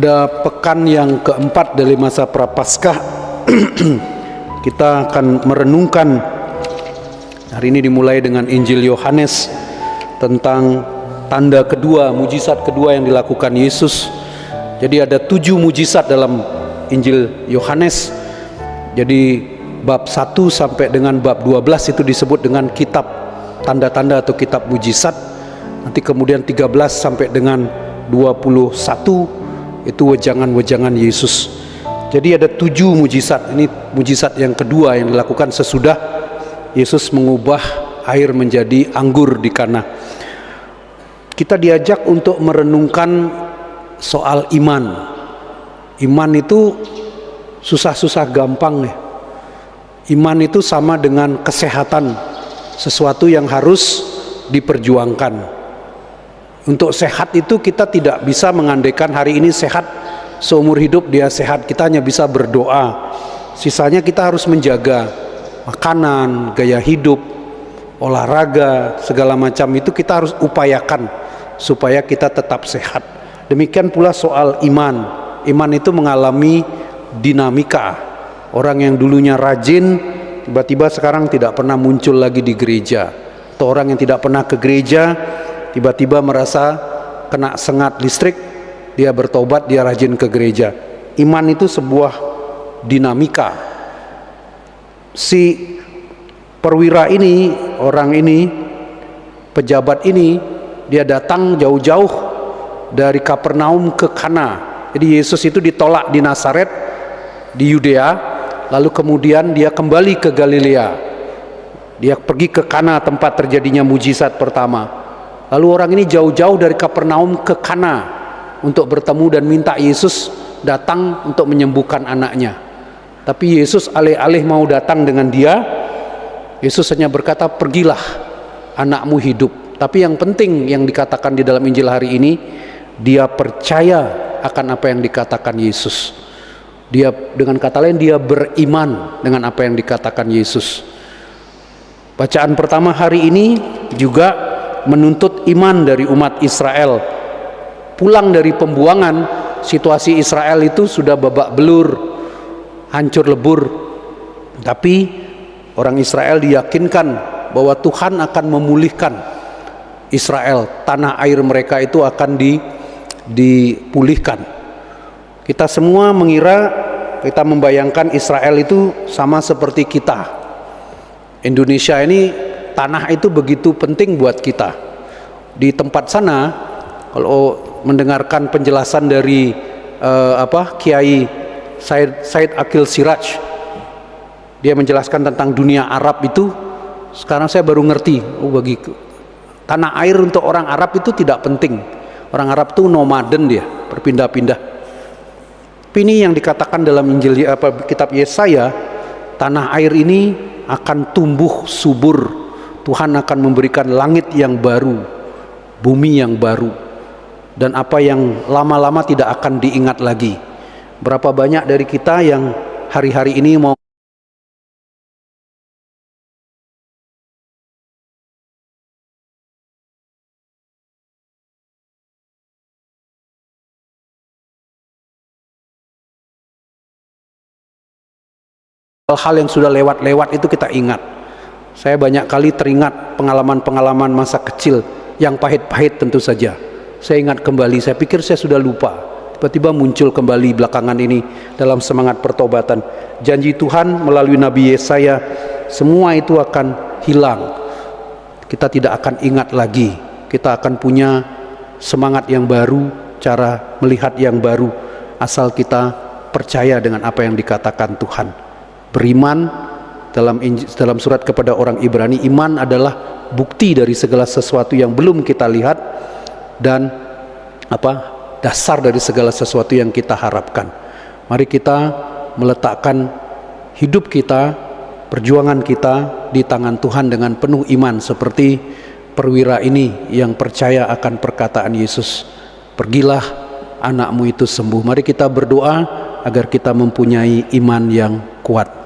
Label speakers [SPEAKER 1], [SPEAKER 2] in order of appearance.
[SPEAKER 1] Pada pekan yang keempat dari masa Prapaskah, kita akan merenungkan. Hari ini dimulai dengan Injil Yohanes tentang tanda kedua, mujizat kedua yang dilakukan Yesus. Jadi ada 7 mujizat dalam Injil Yohanes. Jadi bab 1 sampai dengan bab 12 itu disebut dengan kitab tanda-tanda atau kitab mujizat. Nanti kemudian 13 sampai dengan 21 itu wejangan-wejangan Yesus. Jadi ada 7 mujizat. Ini mujizat yang kedua yang dilakukan sesudah Yesus mengubah air menjadi anggur di Kana. Kita diajak untuk merenungkan soal iman. Iman itu susah-susah gampang ya. Iman itu sama dengan kesehatan, sesuatu yang harus diperjuangkan. Untuk sehat itu kita tidak bisa mengandaikan hari ini sehat, seumur hidup dia sehat. Kita hanya bisa berdoa. Sisanya kita harus menjaga makanan, gaya hidup, olahraga, segala macam itu kita harus upayakan supaya kita tetap sehat. Demikian pula soal iman. Iman itu mengalami dinamika. Orang yang dulunya rajin tiba-tiba sekarang tidak pernah muncul lagi di gereja. Atau orang yang tidak pernah ke gereja tiba-tiba merasa kena sengat listrik, dia bertobat, dia rajin ke gereja. Iman itu sebuah dinamika. Si perwira ini, orang ini, pejabat ini, dia datang jauh-jauh dari Kapernaum ke Kana. Jadi Yesus itu ditolak di Nazaret, di Yudea, lalu kemudian dia kembali ke Galilea. Dia pergi ke Kana, tempat terjadinya mujizat pertama. Lalu orang ini jauh-jauh dari Kapernaum ke Kana untuk bertemu dan minta Yesus datang untuk menyembuhkan anaknya. Tapi Yesus alih-alih mau datang dengan dia, Yesus hanya berkata, "Pergilah, anakmu hidup." Tapi yang penting yang dikatakan di dalam Injil hari ini, dia percaya akan apa yang dikatakan Yesus. Dia, dengan kata lain, dia beriman dengan apa yang dikatakan Yesus. Bacaan pertama hari ini juga menuntut iman dari umat Israel. Pulang dari pembuangan, situasi Israel itu sudah babak belur, hancur lebur. Tapi orang Israel diyakinkan bahwa Tuhan akan memulihkan Israel. Tanah air mereka itu akan dipulihkan. Kita semua mengira, kita membayangkan Israel itu sama seperti kita. Indonesia ini, tanah itu begitu penting buat kita. Di tempat sana, kalau mendengarkan penjelasan dari Kiai Said Akil Siraj, dia menjelaskan tentang dunia Arab itu. Sekarang saya baru ngerti, bagi tanah air untuk orang Arab itu tidak penting. Orang Arab itu nomaden, dia berpindah-pindah. Tapi ini yang dikatakan dalam Injil kitab Yesaya, tanah air ini akan tumbuh subur. Tuhan akan memberikan langit yang baru, bumi yang baru, dan apa yang lama-lama tidak akan diingat lagi. Berapa banyak dari kita yang hari-hari ini mau hal-hal yang sudah lewat-lewat itu kita ingat. Saya banyak kali teringat pengalaman-pengalaman masa kecil yang pahit-pahit tentu saja. Saya ingat kembali, saya pikir saya sudah lupa. Tiba-tiba muncul kembali belakangan ini dalam semangat pertobatan. Janji Tuhan melalui Nabi Yesaya, semua itu akan hilang. Kita tidak akan ingat lagi. Kita akan punya semangat yang baru, cara melihat yang baru, asal kita percaya dengan apa yang dikatakan Tuhan. Beriman. Dalam surat kepada orang Ibrani, iman adalah bukti dari segala sesuatu yang belum kita lihat dan dasar dari segala sesuatu yang kita harapkan. Mari kita meletakkan hidup kita, perjuangan kita di tangan Tuhan dengan penuh iman seperti perwira ini yang percaya akan perkataan Yesus. Pergilah, anakmu itu sembuh. Mari kita berdoa agar kita mempunyai iman yang kuat.